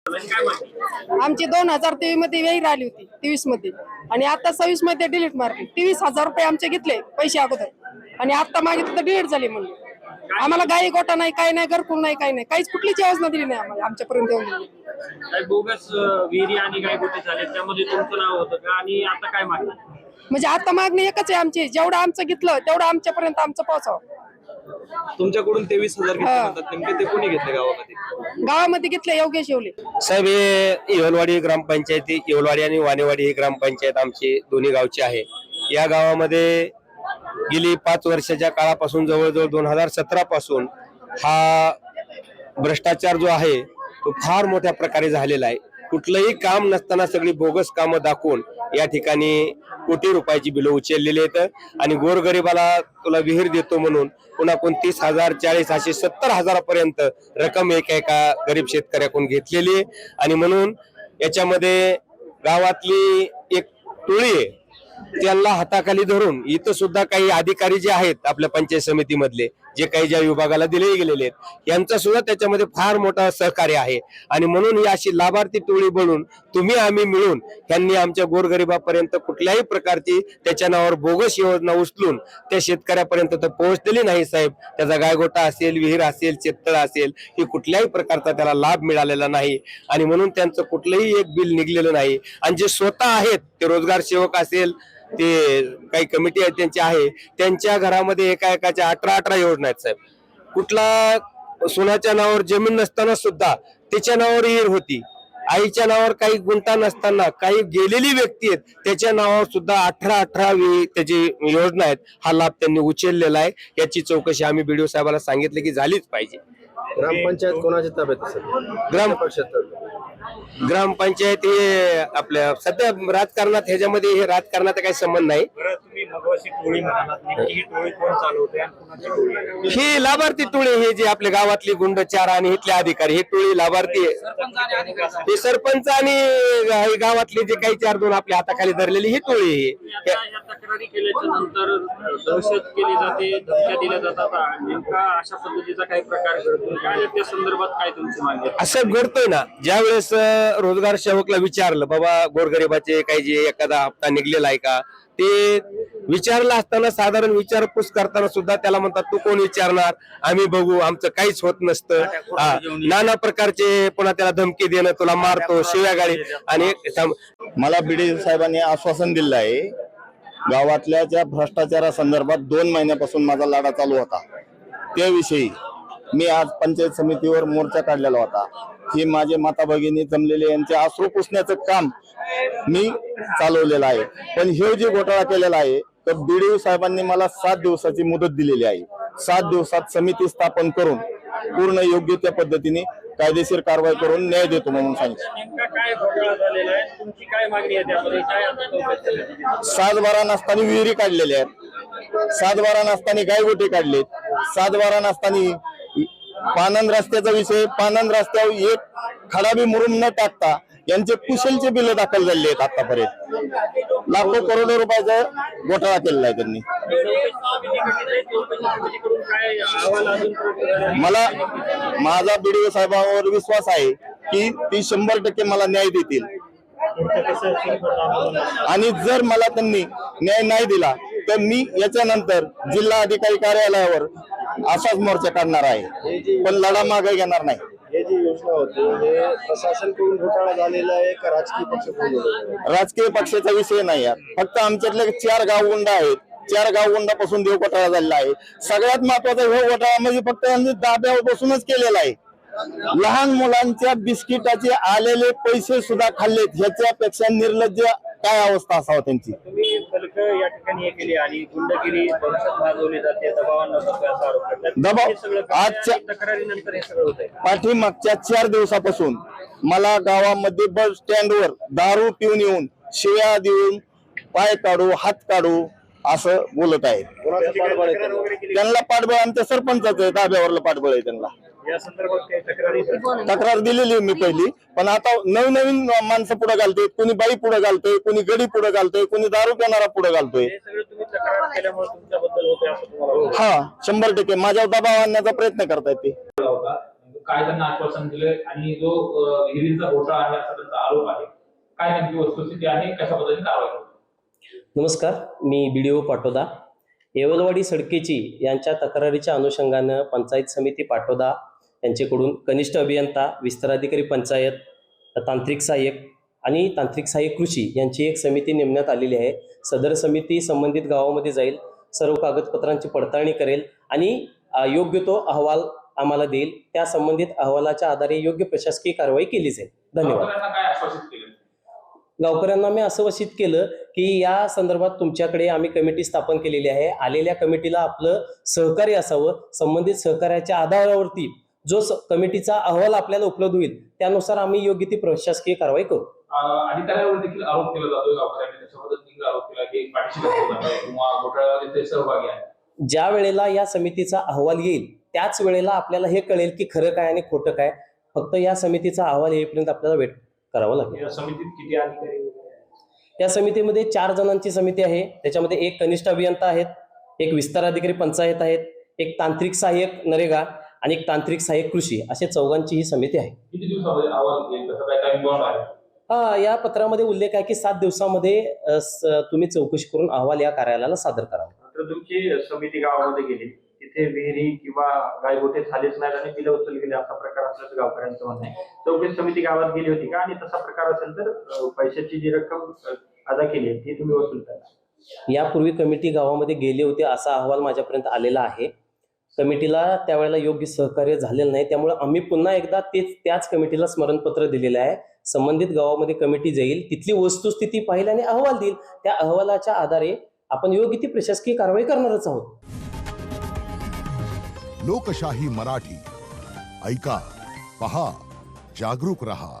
आमची 2023 मध्ये वेळ आली होती 23 मध्ये आणि आता 26 मध्ये डिलीट मारली. 23,000 रुपये आमचे घेतले पैसे अगोदर आणि आता मागितलं तर डिलीट झाली म्हणून. आम्हाला गाई गोटा नाही, काही नाही, घरकुल नाही, काही नाही, काहीच कुठलीच योजना दिली नाही आम्हाला आमच्यापर्यंत येऊन दिली. काय बोगस विहिरी आणि गाय गोटे झाले त्यामध्ये तुमचं नाव होतं का आणि आता काय मागणी? म्हणजे आता मागणी एकच आहे आमची, जेवढं आमचं घेतलं तेवढं आमच्यापर्यंत आमचं पोहोचावं. तुमच्याकडून 23,000 घेतले म्हणतात, नेमके ते कोणी घेतले गावामध्ये? गावामध्ये घेतले योगेश येवले साहेब. हे येवलवाडी ग्रामपंचायती, येवलवाडी आणि वाणेवाडी ही ग्रामपंचायत आमची दोन्ही गावची आहे. या गावामध्ये गेली 5 वर्षाच्या काळापासून जवळजवळ 2017 पासून हा भ्रष्टाचार जो आहे तो फार मोठ्या प्रकारे झालेला आहे. कुठलंही काम नसताना सगळी बोगस कामं दाखवून या ठिकाणी कोटी रुपयाची बिलं उचललेली आहेत आणि गोरगरिबाला तुला विहीर देतो म्हणून पुन्हा 30,000 40 अशी 70,000पर्यंत रक्कम एका गरीब शेतकऱ्याकडून घेतलेली आहे. आणि म्हणून याच्यामध्ये गावातली एक टोळी आहे, त्यांना हाताखाली धरून इथं सुद्धा काही अधिकारी जे आहेत आपल्या पंचायत समितीमधले, जे काही ज्या विभागाला दिले गेलेले आहेत, यांचा सुद्धा त्याच्यामध्ये फार मोठा सहकार्य आहे. आणि म्हणून ही अशी लाभार्थी टोळी बनून तुम्ही आम्ही मिळून यांनी आमच्या गोरगरिबापर्यंत कुठल्याही प्रकारची त्याच्या नावावर बोगस योजना उचलून त्या शेतकऱ्यापर्यंत तर पोहोचलेली नाही साहेब. त्याचा गायगोटा असेल, विहीर असेल, शेततळ असेल, ही कुठल्याही प्रकारचा त्याला लाभ मिळालेला नाही. आणि म्हणून त्यांचं कुठलंही एक बिल निघलेलं नाही. आणि जे स्वतः आहेत ते रोजगार सेवक असेल, ते काही कमिटी आहेत त्यांची आहे, त्यांच्या घरामध्ये एकाच्या 18 योजना आहेत साहेब. कुठला सोन्याच्या नावावर जमीन नसताना सुद्धा त्याच्या नावावर विहीर होती, आईच्या नावावर काही गुंता नसताना काही गेलेली व्यक्ती आहेत त्याच्या नावावर सुद्धा 18 त्याची योजना आहेत. हा लाभ त्यांनी उचललेला आहे. याची चौकशी आम्ही बीडीओ साहेबांना सांगितले की झालीच पाहिजे. ग्रामपंचायत कोणाच्या ताब्यात असेल? ग्रामपंचायत हे आपल्या सध्या राजकारणात, ह्याच्यामध्ये हे राजकारणाचा काही संबंध नाही. ही लाभार्थी टोळी, हे जे आपल्या गावातली गुंड 4 आणि इथले अधिकारी, ही टोळी लाभार्थी आहे. हे सरपंच आणि गावातले जे काही 4-2 आपल्या हाताखाली धरलेली ही टोळी आहे. तक्रारी केल्याच्या नंतर दहशत केली जाते, धमक्या दिल्या जातात, नेमका अशा पद्धतीचा काही प्रकार घडतो आणि त्या संदर्भात काय तुमची मागणी? असं घडतोय ना, ज्या वेळेस रोजगार सेवकला विचारलं बाबा गोरगरिबाचे काही जे एखादा हप्ता निघलेला आहे का, ते विचारलं असताना साधारण विचारपूस करताना सुद्धा त्याला म्हणतात तू कोण विचारणार, आम्ही बघू, आमचं काहीच होत नसतं. नाना प्रकारचे पुन्हा त्याला धमकी देणं, तुला मारतो, शिव्या गाडी. आणि मला बीडीओ साहेबांनी आश्वासन दिलं आहे, गावातल्या ज्या भ्रष्टाचारासंदर्भात 2 महिन्यापासून माझा लढा चालू होता त्याविषयी मी आज पंचायत समितीवर मोर्चा काढलेला होता. ही माझे माता भगिनी जमलेले यांचे अश्रू पुसण्याचं काम मी चालवलेलं आहे. पण हे जे घोटाळा केलेला आहे तर बीडीओ साहेबांनी मला 7 दिवसाची मुदत दिलेली आहे. 7 दिवसात समिती स्थापन करून पूर्ण योग्य त्या पद्धतीने कायदेशीर कारवाई करून न्याय देतो म्हणून सांगितलं. 7-12 नसताना विहिरी काढलेल्या आहेत, 7-12 नसताना गायगोटे काढलेत, 7-12 नसताना पानंद रस्त्याचा विषय, पानंद रस्त्यावर एक खडा बी मुरुम न टाकता यांचे कुशलचे बिल दाखल झाले आहेत. आतापर्यंत लाखो करोडो रुपयाचा घोटाळा केलेला आहे त्यांनी. मला माझा बीडीओ साहेबांवर विश्वास आहे की ती 100% मला न्याय देतील. आणि जर मला त्यांनी न्याय नाही दिला तर मी याच्यानंतर जिल्हा अधिकारी कार्यालयावर असाच मोर्चा काढणार आहे, पण लढा मागे घेणार नाही. हे जी योजना होती हे प्रशासनकडून घोटाळा झालेला आहे का राजकीय पक्ष? राजकीय पक्षाचा विषय नाही आहे. फक्त आमच्यातले 4 गावगुंड आहेत, 4 गावगुंडापासून देव घोटाळा झालेला आहे. सगळ्यात महत्वाचा हे घोटाळा म्हणजे फक्त यांनी दाब्यावर बसूनच केलेला आहे. लहान मुलांच्या बिस्किटाचे आलेले पैसे सुद्धा खाल्लेत. ह्याच्यापेक्षा निर्लज्ज काय अवस्था असावं त्यांची. तुम्ही फलक या ठिकाणी हे केली आणि गुंडगिरी दहशत माजवली जाते, दबावांना असा आरोप करतात. दबाव आजच्या तक्रारीनंतर हे सगळं होतंय. पाठीमागच्या 4 दिवसापासून मला गावामध्ये बस स्टँडवर दारू पिऊन येऊन शिव्या देऊन पाय काढू, हात काढू असं बोलत आहेत. त्यांना पाठबळ आमच्या सरपंचाचं आहे, ताब्यावरलं पाठबळ आहे त्यांना. या संदर्भात काही तक्रारी तक्रार दिलेली मी पहिली, पण आता नवीन माणसं पुढे घालतोय, कोणी बाई पुढे घालतोय, कोणी गडी पुढे घालतोय, कोणी दारू पिणारा पुढे घालतोय. हा 100% माझ्यावर दबाव आणण्याचा प्रयत्न करतायत ते. काय त्यांना आश्वासन दिलं आणि जो विहिरींचा घोटाळा आहे असा त्यांचा आरोप आहे, काय नेमकी वस्तुस्थिती आहे, कशा पद्धतीने कारवाई होईल? नमस्कार, मी BDO पाटोदा. येवलवाडी सडकेची यांच्या तक्रारीच्या अनुषंगानं पंचायत समिती पाटोदा यांच्याकडून कनिष्ठ अभियंता, विस्ताराधिकारी पंचायत, तांत्रिक सहाय्यक आणि तांत्रिक सहाय्यक कृषी यांची एक समिती नेमण्यात आलेली आहे. सदर समिती संबंधित गावामध्ये जाईल, सर्व कागदपत्रांची पडताळणी करेल आणि योग्य तो अहवाल आम्हाला देईल. त्या संबंधित अहवालाच्या आधारे योग्य प्रशासकीय कारवाई केली जाईल. धन्यवाद. गावकऱ्यांना काय आश्वासित केलं? गावकऱ्यांना मी असं वशित केलं की या संदर्भात तुमच्याकडे आम्ही कमिटी स्थापन केलेली आहे. आलेल्या कमिटीला आपलं सहकार्य असावं. संबंधित सहकार्याच्या आधारावरती जो कमिटीचा अहवाल आपल्याला उपलब्ध होईल त्यानुसार आम्ही योग्य ती प्रशासकीय कारवाई करू. अधिकाऱ्यावर देखील आरोप केला जातोय, गावकऱ्यांनी त्याच्याबद्दल देखील आरोप केला की पाठीशी घातलं जातंय किंवा घोटाळ्यामध्ये ते सहभागी आहे. ज्या वेळेला या समितीचा अहवाल येईल त्याच वेळेला आपल्याला हे कळेल की खरं काय आणि खोटं काय. फक्त या समितीचा अहवाल येईपर्यंत आपल्याला वेट करावा लागेल. या समितीत किती अधिकारी वगैरे आहेत? या समितीमध्ये 4 जणांची समिती आहे. त्याच्यामध्ये एक कनिष्ठ अभियंता आहेत, एक विस्ताराधिकारी पंचायत आहेत, एक तांत्रिक सहाय्यक नरेगा आणि एक तांत्रिक सहाय्यक कृषी, असे 4घांची ही समिती आहे. किती दिवसामध्ये अहवाल येईल, कसं काय टाइम बॉन्ड आहे? या पत्रामध्ये उल्लेख आहे की 7 दिवसामध्ये तुम्ही चौकशी करून अहवाल या कार्यालयाला सादर करावा. मात्र तुमची समिती गावामध्ये गेली, तिथे विहिरी किंवा गायगोठे झालेच नाहीत आणि बिलं उचल गेले असा प्रकार असल्याचं गावकऱ्यांचं म्हणणं आहे. चौकशी समिती गावात गेली होती का? आणि तसा प्रकार असेल तर पैशाची जी रक्कम अदा केली ती तुम्ही वसूल करा. यापूर्वी कमिटी गावामध्ये गेली होती असा अहवाल माझ्यापर्यंत आलेला आहे. कमिटीला त्यावेळेला योग्य सहकार्य झालेलं नाही, त्यामुळे आम्ही पुन्हा एकदा त्याच कमिटीला स्मरणपत्र दिलेलं आहे. संबंधित गावामध्ये कमिटी जाईल, तिथली वस्तुस्थिती पाहिल आणि अहवाल देईल. त्या अहवालाच्या आधारे आपण योग्य ती प्रशासकीय कारवाई करणारच आहोत. लोकशाही मराठी ऐका, पहा, जागरूक रहा.